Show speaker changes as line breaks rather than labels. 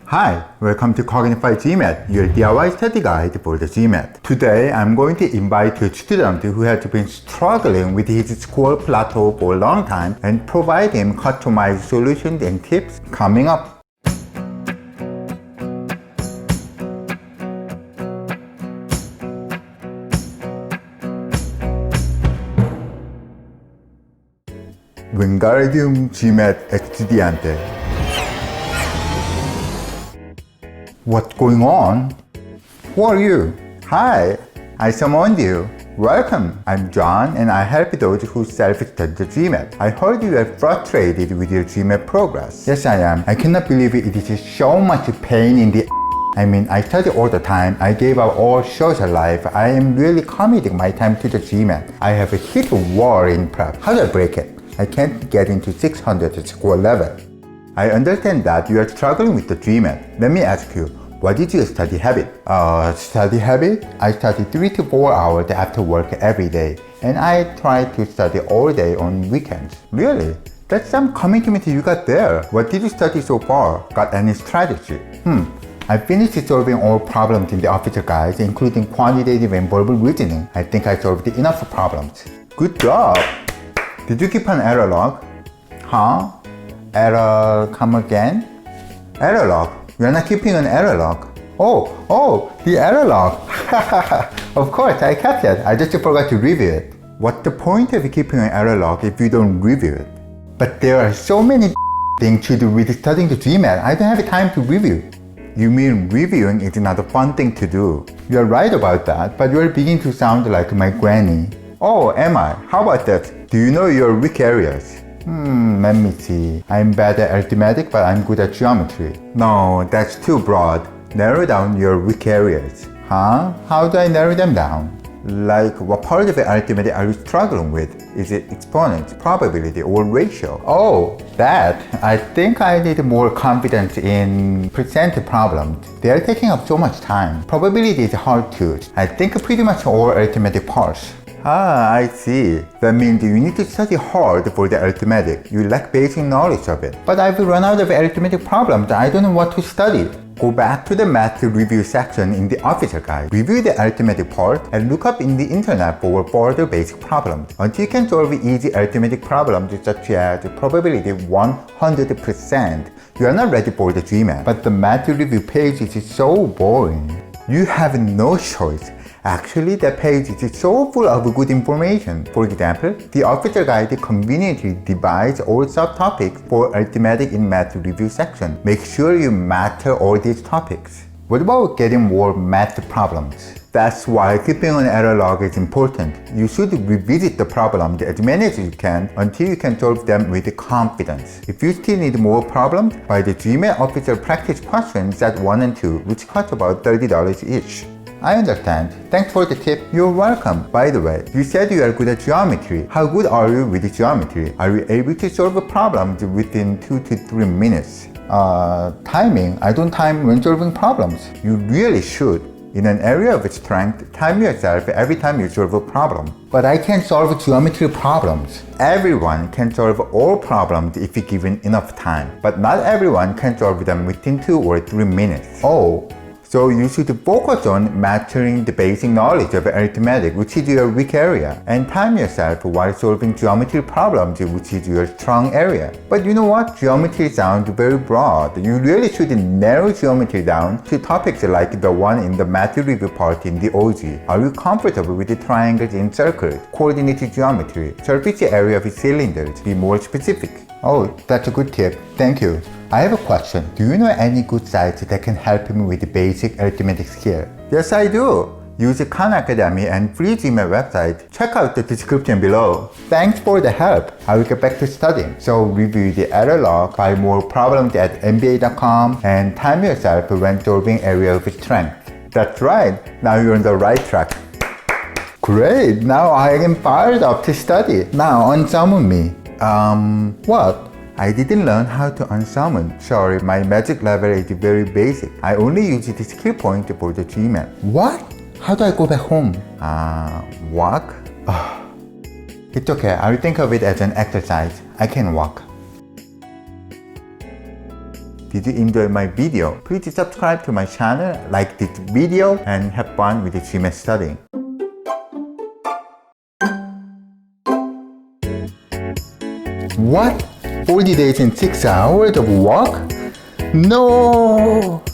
Hi, welcome to Cognify GMAT, your DIY study guide for the GMAT. Today, I'm going to invite a student who has been struggling with his school plateau for a long time and provide him customized solutions and tips coming up. Wingardium GMAT estudiante. What's going on? Who are you? Hi, I summoned you. Welcome. I'm John and I help those who self-study the GMAT. I heard you are frustrated with your GMAT progress. Yes, I am. I cannot believe it is so much pain in the I study all the time. I gave up all social life. I am really committing my time to the GMAT. I have a hit wall in prep. How do I break it? I can't get into 600 score level. I understand that you are struggling with the GMAT. Let me ask you, what is your study habit? Study habit? I study 3 to 4 hours after work every day. And I try to study all day on weekends. Really? That's some commitment you got there. What did you study so far? Got any strategy? I finished solving all problems in the official guides, including quantitative and verbal reasoning. I think I solved enough problems. Good job! Did you keep an error log? Huh? Error come again? Error log? You're not keeping an error log. Oh, the error log. Of course, I kept it. I just forgot to review it. What's the point of keeping an error log if you don't review it? But there are so many things to do with studying the GMAT. I don't have time to review. You mean reviewing is not a fun thing to do. You're right about that, but you're beginning to sound like my granny. Oh, am I? How about that? Do you know your weak areas? Let me see. I'm bad at arithmetic, but I'm good at geometry. No, that's too broad. Narrow down your weak areas. Huh? How do I narrow them down? Like, what part of arithmetic are you struggling with? Is it exponents, probability, or ratio? Oh, that. I think I need more confidence in percent problems. They are taking up so much time. Probability is hard too. I think pretty much all arithmetic parts. I see. That means you need to study hard for the arithmetic. You lack basic knowledge of it. But I've run out of arithmetic problems. I don't know what to study. Go back to the math review section in the official guide. Review the arithmetic part and look up in the internet for further basic problems. Until you can solve easy arithmetic problems such as probability 100%, you are not ready for the GMAT. But the math review page is so boring. You have no choice. Actually, the page is so full of good information. For example, the official guide conveniently divides all subtopics for arithmetic in math review section. Make sure you master all these topics. What about getting more math problems? That's why keeping an error log is important. You should revisit the problems as many as you can until you can solve them with confidence. If you still need more problems, buy the GMAT official practice questions set 1 and 2, which cost about $30 each. I understand. Thanks for the tip. You're welcome. By the way, you said you are good at geometry. How good are you with geometry? Are you able to solve problems within 2 to 3 minutes? Timing. I don't time when solving problems. You really should. In an area of strength, time yourself every time you solve a problem. But I can solve geometry problems. Everyone can solve all problems if given enough time. But not everyone can solve them within 2 or 3 minutes. So you should focus on mastering the basic knowledge of arithmetic, which is your weak area, and time yourself while solving geometry problems, which is your strong area. But you know what? Geometry sounds very broad. You really should narrow geometry down to topics like the one in the math review part in the OG. Are you comfortable with the triangles and circles, coordinated geometry, surface area of cylinders? Be more specific. Oh, that's a good tip. Thank you. I have a question. Do you know any good sites that can help me with the basic arithmetic skill? Yes, I do. Use Khan Academy and free GMAT website. Check out the description below. Thanks for the help. I will get back to studying. So review the error log, buy more problems at MBA.com, and time yourself when solving area of strength. That's right. Now you're on the right track. Great. Now I am fired up to study. Now unsummon me. What? I didn't learn how to unsummon. Sorry, my magic level is very basic. I only use the skill point for the GMAT. What? How do I go back home? Walk? It's okay, I'll think of it as an exercise. I can walk. Did you enjoy my video? Please subscribe to my channel, like this video, and have fun with the GMAT studying. What? 40 days and 6 hours of work? No!